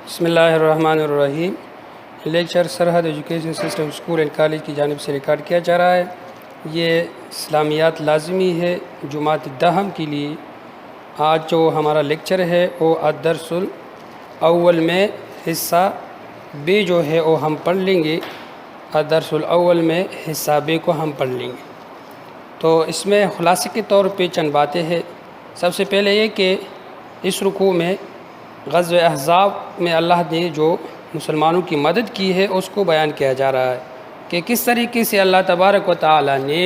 بسم اللہ الرحمن الرحیم۔ لیکچر سرحد education system school and college کی جانب سے ریکارڈ کیا جا رہا ہے۔ یہ اسلامیات لازمی ہے جماعت دہم کے لیے۔ آج جو ہمارا لیکچر ہے وہ الدرس الاول میں حصہ بی جو ہے وہ ہم پڑھ لیں گے۔ الدرس الاول میں حصہ بی کو ہم پڑھ لیں گے۔ تو اس میں خلاصے کے طور پہ چند باتیں ہیں۔ سب سے پہلے یہ کہ اس رکوع میں غزوہ احزاب میں اللہ نے جو مسلمانوں کی مدد کی ہے اس کو بیان کیا جا رہا ہے کہ کس طریقے سے اللہ تبارک و تعالی نے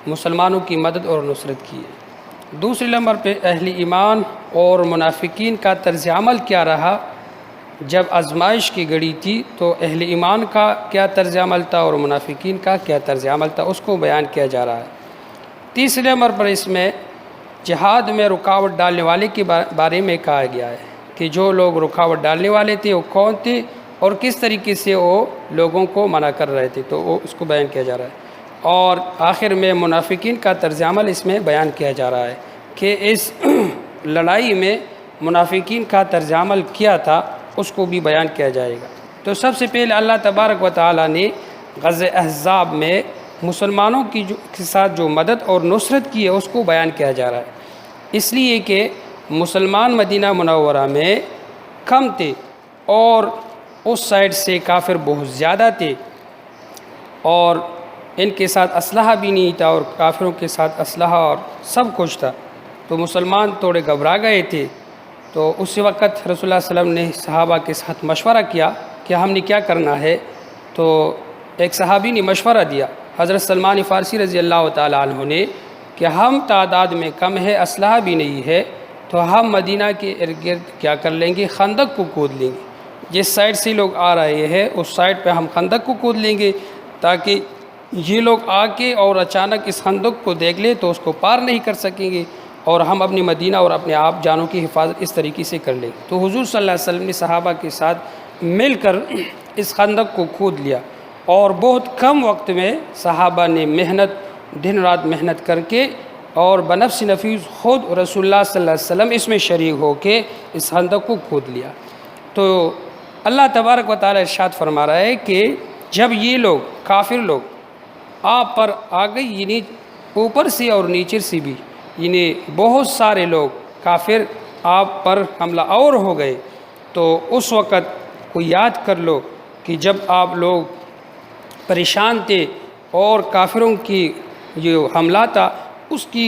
مسلمانوں کی مدد اور نصرت کی ہے۔ دوسرے نمبر پہ اہل ایمان اور منافقین کا طرز عمل کیا رہا جب آزمائش کی گھڑی تھی، تو اہل ایمان کا کیا طرز عمل تھا اور منافقین کا کیا طرز عمل تھا، اس کو بیان کیا جا رہا ہے۔ تیسرے نمبر پر اس میں جہاد میں رکاوٹ ڈالنے والے کے بارے میں کہا گیا ہے کہ جو لوگ رکاوٹ ڈالنے والے تھے وہ کون تھے اور کس طریقے سے وہ لوگوں کو منع کر رہے تھے، تو وہ اس کو بیان کیا جا رہا ہے۔ اور آخر میں منافقین کا طرز عمل اس میں بیان کیا جا رہا ہے کہ اس لڑائی میں منافقین کا طرز عمل کیا تھا، اس کو بھی بیان کیا جائے گا۔ تو سب سے پہلے اللہ تبارک و تعالی نے غزوہ احزاب میں مسلمانوں کے ساتھ جو مدد اور نصرت کی ہے اس کو بیان کیا جا رہا ہے، اس لیے کہ مسلمان مدینہ منورہ میں کم تھے اور اس سائڈ سے کافر بہت زیادہ تھے اور ان کے ساتھ اسلحہ بھی نہیں تھا اور کافروں کے ساتھ اسلحہ اور سب کچھ تھا، تو مسلمان تھوڑے گھبرا گئے تھے۔ تو اس وقت رسول اللہ صلی اللہ علیہ وسلم نے صحابہ کے ساتھ مشورہ کیا کہ ہم نے کیا کرنا ہے۔ تو ایک صحابی نے مشورہ دیا حضرت سلمان فارسی رضی اللہ تعالیٰ عنہ نے کہ ہم تعداد میں کم ہے، اسلحہ بھی نہیں ہے، تو ہم مدینہ کے ارد گرد کیا کر لیں گے، خندق کو کھود لیں گے۔ جس سائڈ سے لوگ آ رہے ہیں اس سائڈ پہ ہم خندق کو کھود لیں گے تاکہ یہ لوگ آ کے اور اچانک اس خندق کو دیکھ لیں تو اس کو پار نہیں کر سکیں گے اور ہم اپنی مدینہ اور اپنے آپ جانوں کی حفاظت اس طریقے سے کر لیں گے۔ تو حضور صلی اللہ علیہ وسلم نے صحابہ کے ساتھ مل کر اس خندق کو کھود لیا اور بہت کم وقت میں صحابہ نے دن رات محنت کر کے اور بنفس نفیس خود رسول اللہ صلی اللہ علیہ وسلم اس میں شریک ہو کے اس خندق کو کھود لیا۔ تو اللہ تبارک و تعالی ارشاد فرما رہا ہے کہ جب یہ لوگ کافر لوگ آپ پر آ گئی، یعنی اوپر سے اور نیچے سے بھی، یعنی بہت سارے لوگ کافر آپ پر حملہ آور ہو گئے، تو اس وقت کو یاد کر لو کہ جب آپ لوگ پریشان تھے اور کافروں کی جو حملہ تھا اس کی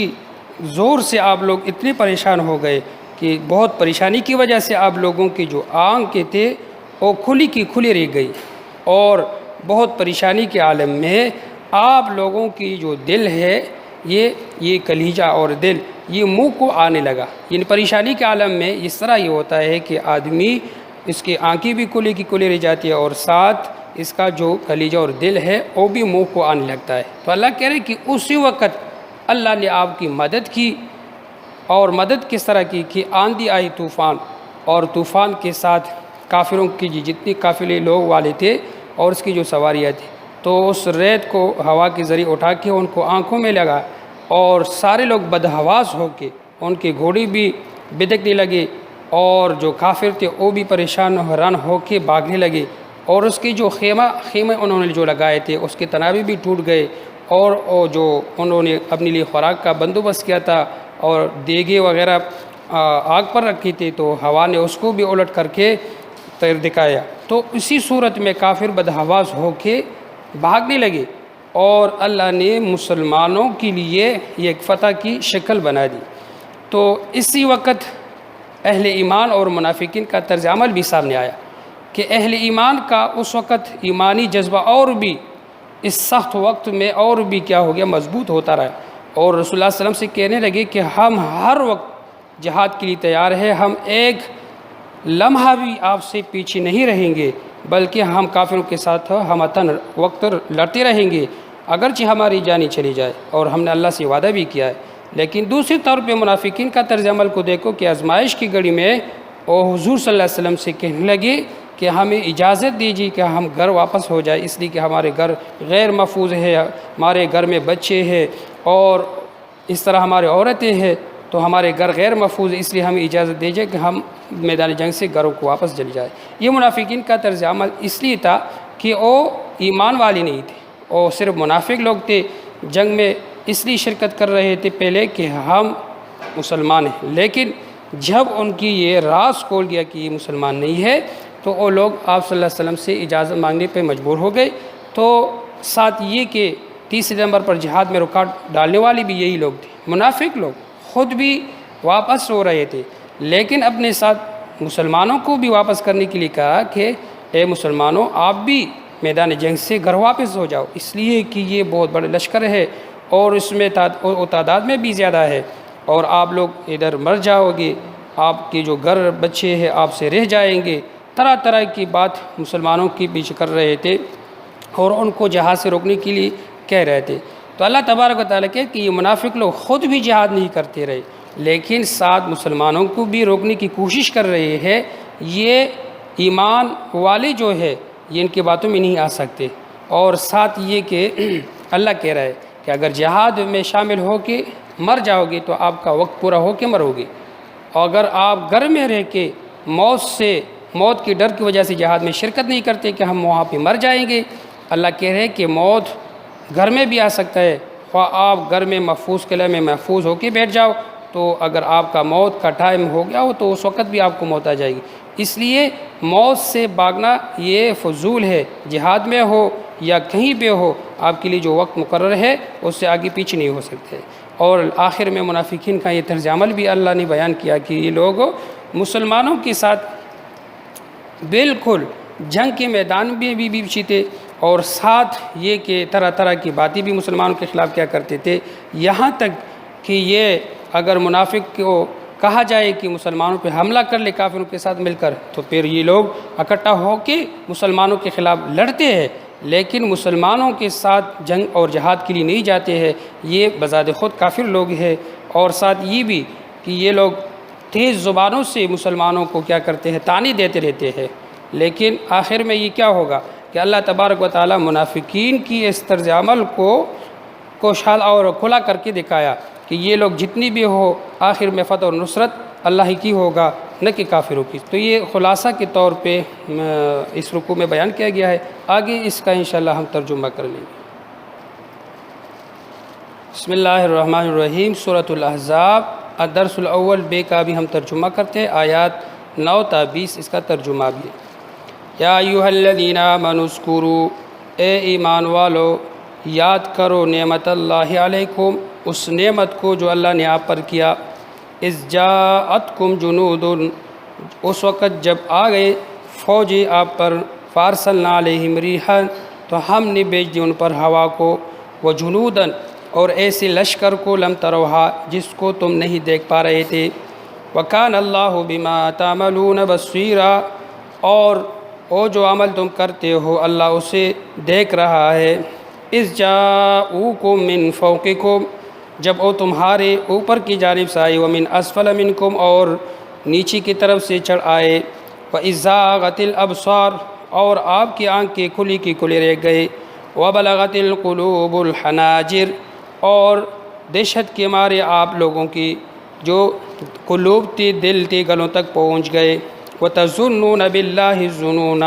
زور سے آپ لوگ اتنے پریشان ہو گئے کہ بہت پریشانی کی وجہ سے آپ لوگوں کی جو آنکھیں تھے وہ کھلی کی کھلی رہ گئی اور بہت پریشانی کے عالم میں آپ لوگوں کی جو دل ہے یہ کلیجہ اور دل یہ منہ کو آنے لگا۔ یعنی پریشانی کے عالم میں اس طرح یہ ہوتا ہے کہ آدمی اس کی آنکھیں بھی کھلی کی کھلی رہ جاتی ہے اور ساتھ اس کا جو کلیجہ اور دل ہے وہ بھی منہ کو آنے لگتا ہے۔ تو اللہ کہہ رہے کہ اسی وقت اللہ نے آپ کی مدد کی، اور مدد کس طرح کی کہ آندھی آئی طوفان، اور طوفان کے ساتھ کافروں کی جتنی قافلے لوگ والے تھے اور اس کی جو سواریاں تھیں، تو اس ریت کو ہوا کے ذریعے اٹھا کے ان کو آنکھوں میں لگا اور سارے لوگ بدحواس ہو کے ان کے گھوڑے بھی بدکنے لگے اور جو کافر تھے وہ بھی پریشان حیران ہو کے بھاگنے لگے، اور اس کے جو خیمے انہوں نے جو لگائے تھے اس کے تنابے بھی ٹوٹ گئے، اور جو انہوں نے اپنے لیے خوراک کا بندوبست کیا تھا اور دیگے وغیرہ آگ پر رکھی تھی تو ہوا نے اس کو بھی الٹ کر کے تیر دکھایا۔ تو اسی صورت میں کافر بدحواس ہو کے بھاگنے لگے اور اللہ نے مسلمانوں کے لیے یہ ایک فتح کی شکل بنا دی۔ تو اسی وقت اہل ایمان اور منافقین کا طرز عمل بھی سامنے آیا کہ اہل ایمان کا اس وقت ایمانی جذبہ اور بھی اس سخت وقت میں اور بھی کیا ہو گیا، مضبوط ہوتا رہا، اور رسول اللہ صلی اللہ علیہ وسلم سے کہنے لگے کہ ہم ہر وقت جہاد کے لیے تیار ہیں، ہم ایک لمحہ بھی آپ سے پیچھے نہیں رہیں گے، بلکہ ہم کافروں کے ساتھ ہمتن وقت لڑتے رہیں گے اگرچہ ہماری جانی چلی جائے، اور ہم نے اللہ سے وعدہ بھی کیا ہے۔ لیکن دوسری طور پہ منافقین کا طرز عمل کو دیکھو کہ آزمائش کی گھڑی میں وہ حضور صلی اللہ علیہ وسلم سے کہنے لگے کہ ہمیں اجازت دیجیے کہ ہم گھر واپس ہو جائے، اس لیے کہ ہمارے گھر غیر محفوظ ہے، ہمارے گھر میں بچے ہیں اور اس طرح ہمارے عورتیں ہیں، تو ہمارے گھر غیر محفوظ ہے، اس لیے ہمیں اجازت دیجیے کہ ہم میدان جنگ سے گھروں کو واپس چلے جائیں۔ یہ منافقین کا طرز عمل اس لیے تھا کہ وہ ایمان والے نہیں تھے، وہ صرف منافق لوگ تھے، جنگ میں اس لیے شرکت کر رہے تھے پہلے کہ ہم مسلمان ہیں، لیکن جب ان کی یہ راز کھول گیا کہ یہ مسلمان نہیں ہے تو وہ لوگ آپ صلی اللہ علیہ وسلم سے اجازت مانگنے پہ مجبور ہو گئے۔ تو ساتھ یہ کہ 30 ستمبر پر جہاد میں رکاوٹ ڈالنے والے بھی یہی لوگ تھے، منافق لوگ خود بھی واپس ہو رہے تھے، لیکن اپنے ساتھ مسلمانوں کو بھی واپس کرنے کے لیے کہا کہ اے مسلمانوں آپ بھی میدان جنگ سے گھر واپس ہو جاؤ، اس لیے کہ یہ بہت بڑا لشکر ہے اور اس میں تعداد میں بھی زیادہ ہے، اور آپ لوگ ادھر مر جاؤ گے، آپ کے جو گھر بچے ہیں آپ سے رہ جائیں گے۔ طرح طرح کی بات مسلمانوں کی پیچھے کر رہے تھے اور ان کو جہاد سے روکنے کے لیے کہہ رہے تھے۔ تو اللہ تبارک و تعالیٰ کہ یہ منافق لوگ خود بھی جہاد نہیں کرتے رہے، لیکن ساتھ مسلمانوں کو بھی روکنے کی کوشش کر رہے ہیں۔ یہ ایمان والے جو ہے یہ ان کی باتوں میں نہیں آ سکتے، اور ساتھ یہ کہ اللہ کہہ رہا ہے کہ اگر جہاد میں شامل ہو کے مر جاؤ گے تو آپ کا وقت پورا ہو کے مرو گے، اور اگر آپ گھر میں رہ کے موت کے ڈر کی وجہ سے جہاد میں شرکت نہیں کرتے کہ ہم وہاں پہ مر جائیں گے، اللہ کہہ رہے کہ موت گھر میں بھی آ سکتا ہے، خواہ آپ گھر میں محفوظ قلعے میں محفوظ ہو کے بیٹھ جاؤ، تو اگر آپ کا موت کا ٹائم ہو گیا ہو تو اس وقت بھی آپ کو موت آ جائے گی۔ اس لیے موت سے بھاگنا یہ فضول ہے، جہاد میں ہو یا کہیں پہ ہو آپ کے لیے جو وقت مقرر ہے اس سے آگے پیچھے نہیں ہو سکتے۔ اور آخر میں منافقین کا یہ طرز عمل بھی اللہ نے بیان کیا کہ یہ لوگ مسلمانوں کے ساتھ بالکل جنگ کے میدان میں بھی پیچھے تھے، اور ساتھ یہ کہ طرح طرح کی باتیں بھی مسلمانوں کے خلاف کیا کرتے تھے، یہاں تک کہ یہ اگر منافق کو کہا جائے کہ مسلمانوں پہ حملہ کر لے کافروں کے ساتھ مل کر، تو پھر یہ لوگ اکٹھا ہو کے مسلمانوں کے خلاف لڑتے ہیں، لیکن مسلمانوں کے ساتھ جنگ اور جہاد کے لیے نہیں جاتے ہیں، یہ بذات خود کافر لوگ ہیں۔ اور ساتھ یہ بھی کہ یہ لوگ تیز زبانوں سے مسلمانوں کو کیا کرتے ہیں، طعنے دیتے رہتے ہیں، لیکن آخر میں یہ کیا ہوگا کہ اللہ تبارک و تعالیٰ منافقین کی اس طرز عمل کو شال اور کھلا کر کے دکھایا کہ یہ لوگ جتنی بھی ہو آخر میں فتح اور نصرت اللہ ہی کی ہوگا، نہ کہ کافروں کی۔ تو یہ خلاصہ کے طور پہ اس رکوع میں بیان کیا گیا ہے، آگے اس کا انشاءاللہ ہم ترجمہ کر لیں گے۔ بسم اللہ الرحمن الرحیم، سورۃ الاحزاب الدرس الاول بے کا بھی ہم ترجمہ کرتے ہیں، آیات 9 تا 20 اس کا ترجمہ بھی ہے۔ یا ایھا الذین آمنوا اذکروا، اے ایمان والو یاد کرو نعمت اللہ علیکم، اس نعمت کو جو اللہ نے آپ پر کیا، اذ جاءتکم جنود، اس وقت جب آ گئے فوجی آپ پر، فارسلنا علیہم ریحا، تو ہم نے بھیج دی ان پر ہوا کو، وجنودا، اور ایسے لشکر کو، لم تروہا، جس کو تم نہیں دیکھ پا رہے تھے، وکان اللہ بما تعملون بصیرا، اور وہ جو عمل تم کرتے ہو اللہ اسے دیکھ رہا ہے۔ اذ جاءوکم من فوقکم، جب وہ تمہارے اوپر کی جانب سے آئے، ومن اسفل منکم، اور نیچے کی طرف سے چڑھ آئے، وَإِذْ زَاغَتِ الْأَبْصَارُ، اور آپ کی آنکھیں کھلی کی کھلی رہ گئے، وَبَلَغَتِ الْقُلُوبُ الْحَنَاجِرَ، اور دہشت کے مارے آپ لوگوں کی جو قلوب تھی، دل تھی، گلوں تک پہنچ گئے، وَتَظُنُّونَ بِاللَّهِ الظُّنُونَ،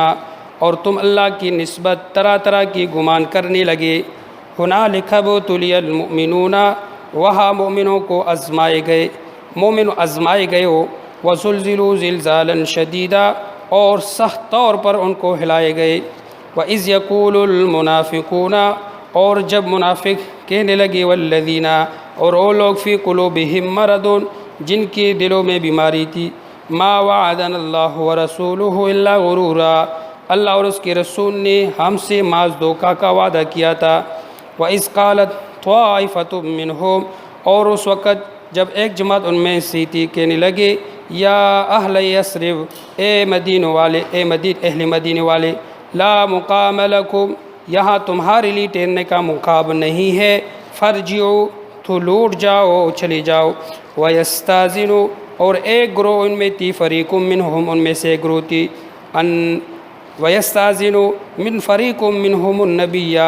اور تم اللہ کی نسبت طرح طرح کی گمان کرنے لگے۔ هُنَالِكَ ابْتُلِيَ الْمُؤْمِنُونَ، وہاں مومنوں کو مومن آزمائے گئے ہو، وَزُلْزِلُوا زِلْزَالًا شَدِيدًا، اور سخت طور پر ان کو ہلائے گئے، وَإِذْ يَقُولُ الْمُنَافِقُونَ، اور جب منافق کہنے لگے، والذین، اور وہ لوگ، فی قلوبہم مرض، جن کے دلوں میں بیماری تھی، ما وعدنا اللہ ورسولہ الا غرورا، اللہ اور اس کے رسول نے ہم سے محض دھوکہ کا وعدہ کیا تھا۔ وَإِذْ قَالَتْ طَائِفَةٌ مِّنْهُمْ، اور اس وقت جب ایک جماعت ان میں سے تھی کہنے لگے، یا اہل یثرب، اے مدینہ والے، اہل مدینہ والے، لا مقام لکم، یہاں تمہارے لیے ٹھہرنے کا مقام نہیں ہے، فرجعوا، تو لوٹ جاؤ، چلے جاؤ، وَيَسْتَأْذِنُوا، اور ایک گروہ ان میں تھی، فریق منہم، ان میں سے ایک گروہ تھی، وَيَسْتَأْذِنُوا مِنْ فَرِيقٍ مِّنْهُمُ النَّبِيَّ،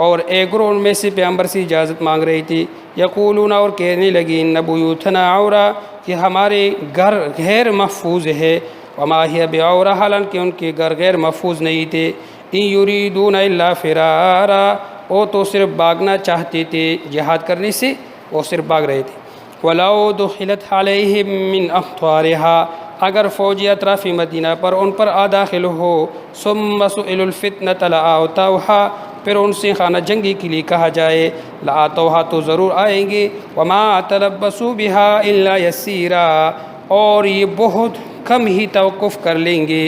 اور ایک گروہ ان میں سے پیغمبر سے اجازت مانگ رہی تھی، یقولون اور کہنے لگی ان بیوتنا عورا کہ ہمارے گھر غیر محفوظ ہے، وما ہی بعورا حالانکہ ان کے گھر غیر محفوظ نہیں تھے، ان یریدون الا فرارا وہ تو صرف بھاگنا چاہتے تھے، جہاد کرنے سے وہ صرف بھاگ رہے تھے۔ وَلَوْ دُخِلَتْ عَلَيْهِمْ مِنْ أَقْطَارِهَا اگر فوجی اطراف مدینہ پر ان پر داخل ہو، ثُمَّ سُئِلُوا الْفِتْنَةَ لَآتَوْهَا پھر ان سے خانہ جنگی کے لیے کہا جائے، لَآتَوْهَا تو ضرور آئیں گے، وَمَا تَلَبَّسُوا بِهَا إِلَّا يَسِيرًا اور یہ بہت کم ہی توقف کر لیں گے۔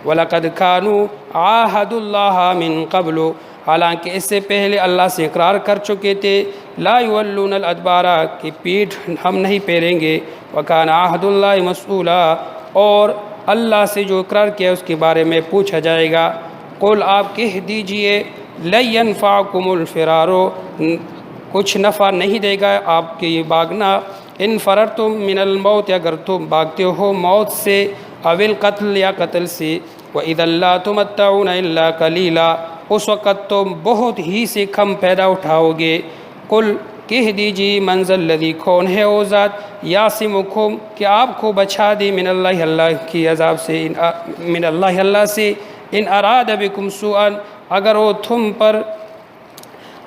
وَلَقَدْ كَانُوا عَاهَدُوا اللَّهَ مِنْ قَبْلُ حالانکہ اس سے پہلے اللہ سے اقرار کر چکے تھے، لا یولون الادبار کی پیٹھ ہم نہیں پھیریں گے، وکان عہد اللہ مسئولا اور اللہ سے جو اقرار کیا اس کے بارے میں پوچھا جائے گا۔ قل آپ کہہ دیجئے لن ینفعکم الفرار کچھ نفع نہیں دے گا آپ کے یہ بھاگنا، ان فررتم من الموت اگر تم بھاگتے ہو موت سے، او القتل یا قتل سے، وَإِذَا لَا تُمَتَّعُونَ إِلَّا قَلِيلًا اس وقت تم بہت ہی سے کم پیدا اٹھاؤ گے۔ قل کہہ دیجیے منذ الذی کون ہے وہ ذات یعصمکم کہ آپ کو بچا دے من اللہ اللہ کی عذاب سے، من اللہ اللہ سے، ان اراد بکم سوءا اگر وہ تم پر،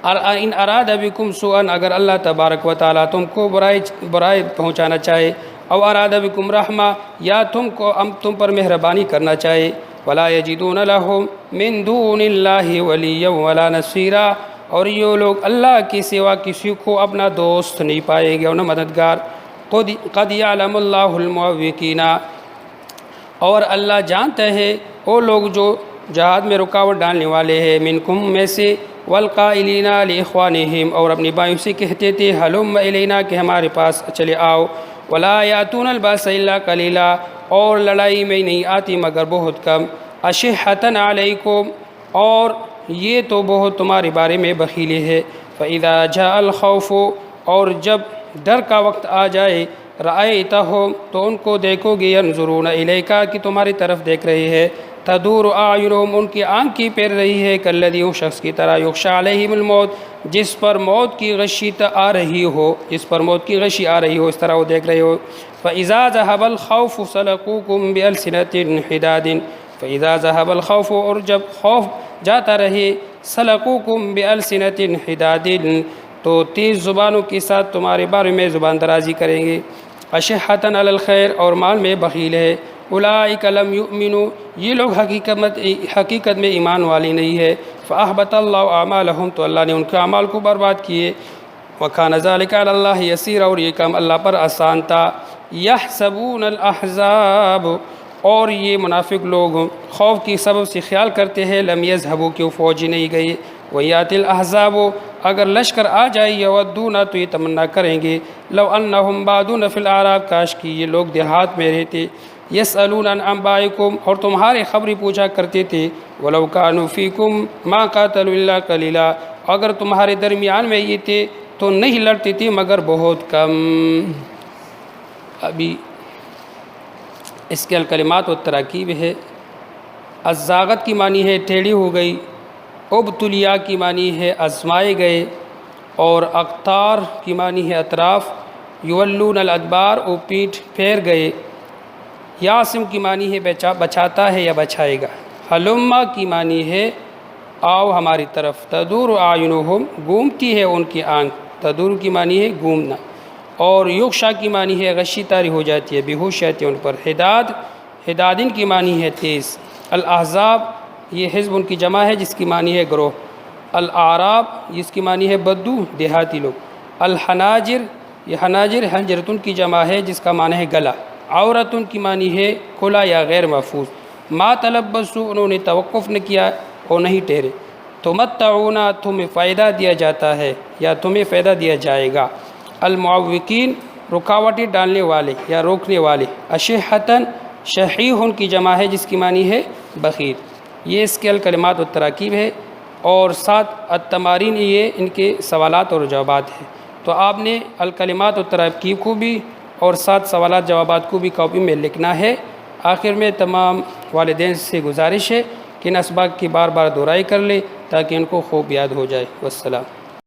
ان اراد بکم سوءا اگر اللہ تبارک و تعالیٰ تم کو برائی پہنچانا چاہے، او اراد بکم رحمہ یا تم پر مہربانی کرنا چاہے، ولا یجدون لهم من دون اللہ ولیا ولا نصیرا اور یہ لوگ اللہ کے سوا کسی کو اپنا دوست نہیں پائیں گے اور نہ مددگار۔ قد یعلم اللہ المعوقین اور اللہ جانتا ہے وہ لوگ جو جہاد میں رکاوٹ ڈالنے والے ہیں، منکم میں سے، والقائلین لاخوانہم اور اپنی بھائیوں سے کہتے تھے ہلم الینا کہ ہمارے پاس چلے آؤ، ولا یاتون الباس الا قلیلا اور لڑائی میں نہیں آتی مگر بہت کم، اشحۃ علیکم اور یہ تو بہت تمہارے بارے میں بخیلے ہے، فاذا جاء الخوف اور جب ڈر کا وقت آ جائے، رأیتہم تو ان کو دیکھو گے، ینظرون الیکا کہ تمہاری طرف دیکھ رہے ہیں، تدور اعینہم ان کی آنکھیں پھر رہی ہے، کالذی اس شخص کی طرح یغشی علیہم الموت جس پر موت کی غشی آ رہی ہو، جس پر موت کی غشی آ رہی ہو اس طرح وہ دیکھ رہے ہو۔ فَإِذَا ذَهَبَ الْخَوْفُ سَلَقُوكُمْ بِأَلْسِنَةٍ حِدَادٍ فَإِذَا ذَهَبَ الْخَوْفُ اور جب خوف جاتا رہے، سَلَقُوكُمْ بِأَلْسِنَةٍ حِدَادٍ تو تیز زبانوں کے ساتھ تمہارے بارے میں زبان درازی کریں گے، أَشِحَّةً عَلَى الْخَيْرِ اور مال میں بخیل ہے، اولئک لم یؤمنوا یہ لوگ حقیقت میں ایمان والی نہیں ہے، فأحبط اللہ اعمالہم تو اللہ نے ان کے اعمال کو برباد کیے، وکان ذلک علی اللہ یسیر اور یہ کام اللہ پر آسان تھا۔ یحسبون الاحزاب اور یہ منافق لوگ خوف کی سبب سے خیال کرتے ہیں لم یذهبوا کہ وہ فوجی نہیں گئے، ویات الاحزاب اگر لشکر آ جائے، یودون تو یہ تمنا کریں گے، لو انہم بادون فی الاعراب کاش کہ یہ لوگ دیہات میں رہتے، یسألون عن انبائکم اور تمہارے خبری پوچھا کرتے تھے، ولو کانوا فیکم ما قاتلوا الا قلیلا اگر تمہارے درمیان میں یہ تھے تو نہیں لڑتے تھے مگر بہت کم۔ ابھی اس کے الکلمات و تراکیب ہے، الزاغت کی معنی ہے ٹیڑھی ہو گئی، ابتلیا کی معنی ہے آزمائے گئے، اور اقطار کی معنی ہے اطراف، یولون الادبار او پیٹھ پھیر گئے، یاسم کی معنی ہے بچاتا ہے یا بچائے گا، حلما کی معنی ہے آؤ ہماری طرف، تدور اعینہم گھومتی ہے ان کی آنکھ، تدور کی معنی ہے گھومنا، اور یغشا کی معنی ہے غشی طاری ہو جاتی ہے، بے ہوش آتی ہے ان پر، حدادن کی معنی ہے تیز، الاحزاب یہ حزب ان کی جمع ہے جس کی معنی ہے گروہ، الاعراب جس کی معنی ہے بدو دیہاتی لوگ، الحناجر یہ حناجر حنجرتن کی جمع ہے جس کا معنی ہے گلا، عورتن کی معنی ہے کھلا یا غیر محفوظ، ما تلبسو انہوں نے توقف نہ کیا اور نہیں ٹھہرے، تمتعونا تمہیں فائدہ دیا جاتا ہے یا تمہیں فائدہ دیا جائے گا، المعوقین رکاوٹیں ڈالنے والے یا روکنے والے، اشحتن شحیحن کی جمع ہے جس کی معنی ہے بخیل۔ یہ اس کے الکلمات و تراکیب ہے، اور ساتھ التمارین یہ ان کے سوالات اور جوابات ہیں، تو آپ نے الکلمات و تراکیب کو بھی اور ساتھ سوالات جوابات کو بھی کاپی میں لکھنا ہے۔ آخر میں تمام والدین سے گزارش ہے کہ ان اسباق کی بار بار دہرائی کر لے تاکہ ان کو خوب یاد ہو جائے۔ والسلام۔